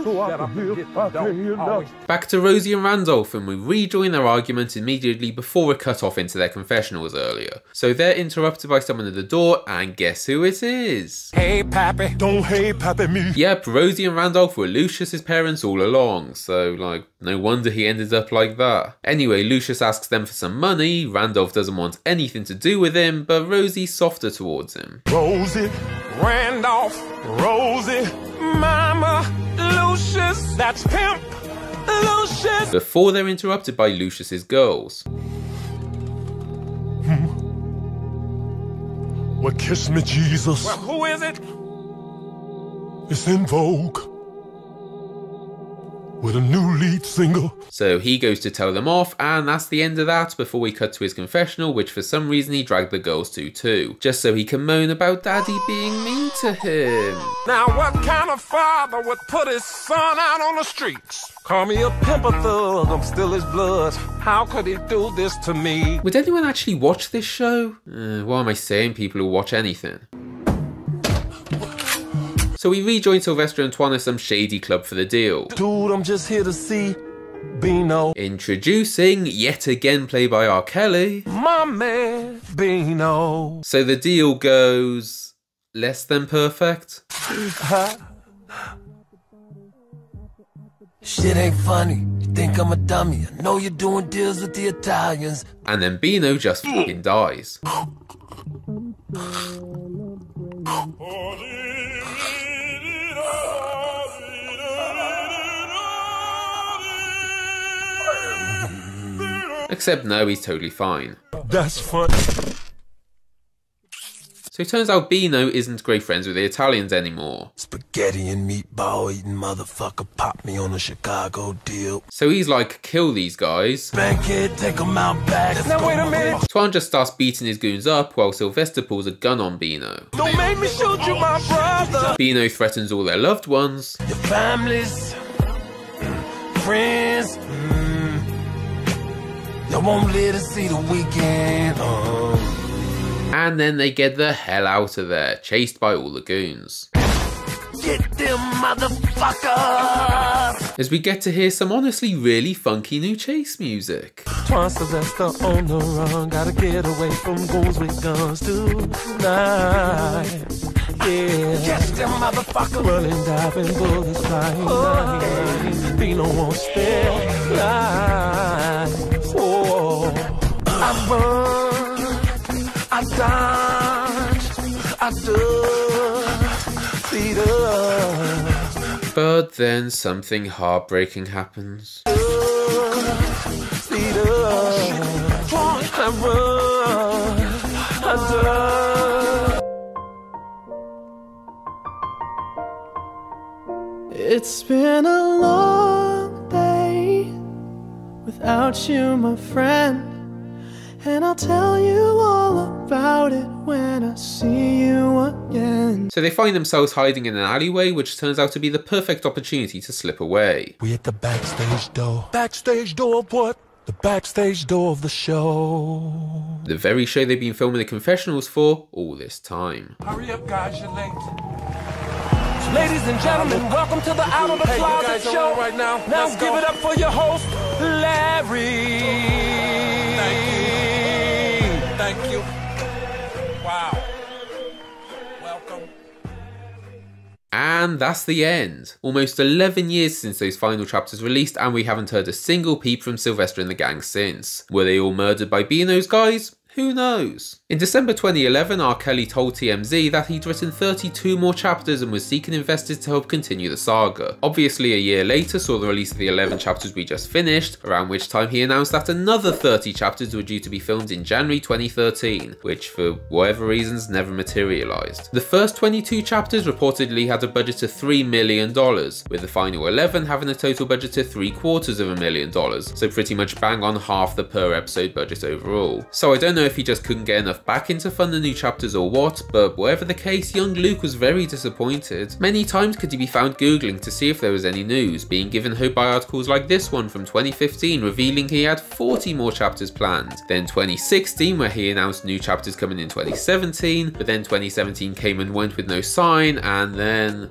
Back to Rosie and Randolph, and we rejoin their argument immediately before we're cut off into their confessionals earlier. So they're interrupted by someone at the door, and guess who it is? Hey Pappy. Don't hey Pappy me. Yep, Rosie and Randolph were Lucius's parents all along, so like, no wonder he ended up like that. Anyway, Lucius asks them for some money, Randolph doesn't want anything to do with him, but Rosie's softer towards him. Rosie, Randolph, Rosie, Mama, Lucius, that's Pimp, Lucius. Before they're interrupted by Lucius's girls. Well, kiss me, Jesus. Well, who is it? It's in vogue. with a new lead single. So he goes to tell them off, and that's the end of that before we cut to his confessional, which for some reason he dragged the girls to too, just so he can moan about daddy being mean to him. Now what kind of father would put his son out on the streets? Call me a pimper thug, I'm still his blood. How could he do this to me? Would anyone actually watch this show? What am I saying, people who watch anything? So we rejoin Sylvester and Twan at some shady club for the deal. Dude, I'm just here to see Bino. Introducing, yet again played by R. Kelly, my man Bino. So the deal goes less than perfect. Shit ain't funny. You think I'm a dummy. I know you're doing deals with the Italians. And then Bino just fucking dies. Except no, he's totally fine. That's fun. So it turns out Bino isn't great friends with the Italians anymore. Spaghetti and meatball eating motherfucker popped me on a Chicago deal. So he's like, kill these guys. Bankhead, take them out back. Now wait a minute. Twan just starts beating his goons up while Sylvester pulls a gun on Bino. Don't make me shoot you, my brother. Bino threatens all their loved ones. Your families, friends, you won't live to see the weekend. And then they get the hell out of there, chased by all the goons. Get them motherfuckers! As we get to hear some honestly really funky new chase music. Twan Sylvester on the run, gotta get away from goons with guns tonight. Yeah, get them motherfuckers! Running, diving, bullets flying. Bino won't spare life. Oh, I run, I dodge, I duck, speed up. But then something heartbreaking happens. Speed up, I run, I duck. It's been a long day without you, my friend. And I'll tell you all about it when I see you again. So they find themselves hiding in an alleyway, which turns out to be the perfect opportunity to slip away. We at the backstage door. Backstage door of what? The backstage door of the show. The very show they've been filming the confessionals for all this time. Hurry up, guys, you're late. Ladies and gentlemen, welcome to the Out of the Closet show. Right now give it up for your host, Larry. Thank you. Wow. Welcome. And that's the end. Almost 11 years since those final chapters released, and we haven't heard a single peep from Sylvester and the gang since. Were they all murdered by Bino's guys? Who knows? In December 2011, R. Kelly told TMZ that he'd written 32 more chapters and was seeking investors to help continue the saga. Obviously, a year later saw the release of the 11 chapters we just finished, around which time he announced that another 30 chapters were due to be filmed in January 2013, which for whatever reasons never materialised. The first 22 chapters reportedly had a budget of $3 million, with the final 11 having a total budget of $750,000, so pretty much bang on half the per episode budget overall. So I don't know if he just couldn't get enough backing to fund the new chapters or what, but whatever the case, young Luke was very disappointed. Many times could he be found googling to see if there was any news, being given hope by articles like this one from 2015 revealing he had 40 more chapters planned. Then 2016 where he announced new chapters coming in 2017, but then 2017 came and went with no sign, and then...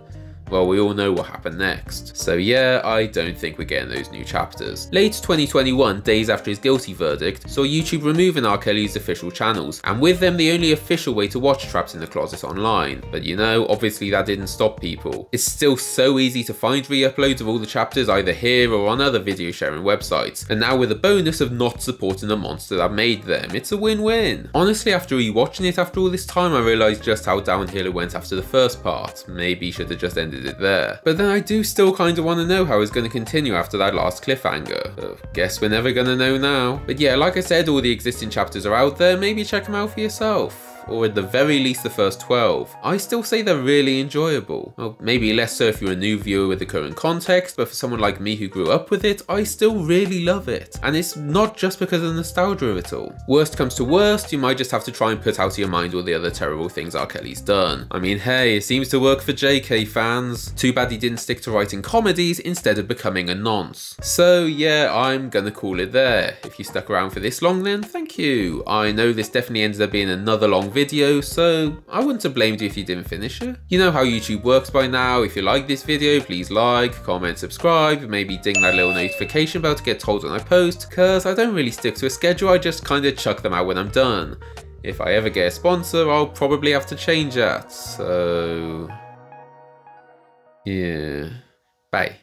well, we all know what happened next. So yeah, I don't think we're getting those new chapters. Late 2021, days after his guilty verdict, saw YouTube removing R. Kelly's official channels, and with them the only official way to watch Trapped in the Closet online. But you know, obviously that didn't stop people. It's still so easy to find re-uploads of all the chapters either here or on other video sharing websites, and now with the bonus of not supporting the monster that made them, it's a win-win. Honestly, after rewatching it after all this time, I realised just how downhill it went after the first part. Maybe should have just ended it there. But then I do still kind of want to know how it's going to continue after that last cliffhanger. Guess we're never going to know now. But yeah, like I said, all the existing chapters are out there, maybe check them out for yourself. or at the very least the first 12. I still say they're really enjoyable. Well, maybe less so if you're a new viewer with the current context, but for someone like me who grew up with it, I still really love it. And it's not just because of the nostalgia of it all. Worst comes to worst, you might just have to try and put out of your mind all the other terrible things R. Kelly's done. I mean, hey, it seems to work for JK fans. Too bad he didn't stick to writing comedies instead of becoming a nonce. So yeah, I'm gonna call it there. If you stuck around for this long then, thank you. I know this definitely ended up being another long video, so I wouldn't have blamed you if you didn't finish it. You know how YouTube works by now. If you like this video, please like, comment, subscribe, maybe ding that little notification bell to get told when I post, cause I don't really stick to a schedule, I just kinda chuck them out when I'm done. If I ever get a sponsor, I'll probably have to change that, so yeah. Bye.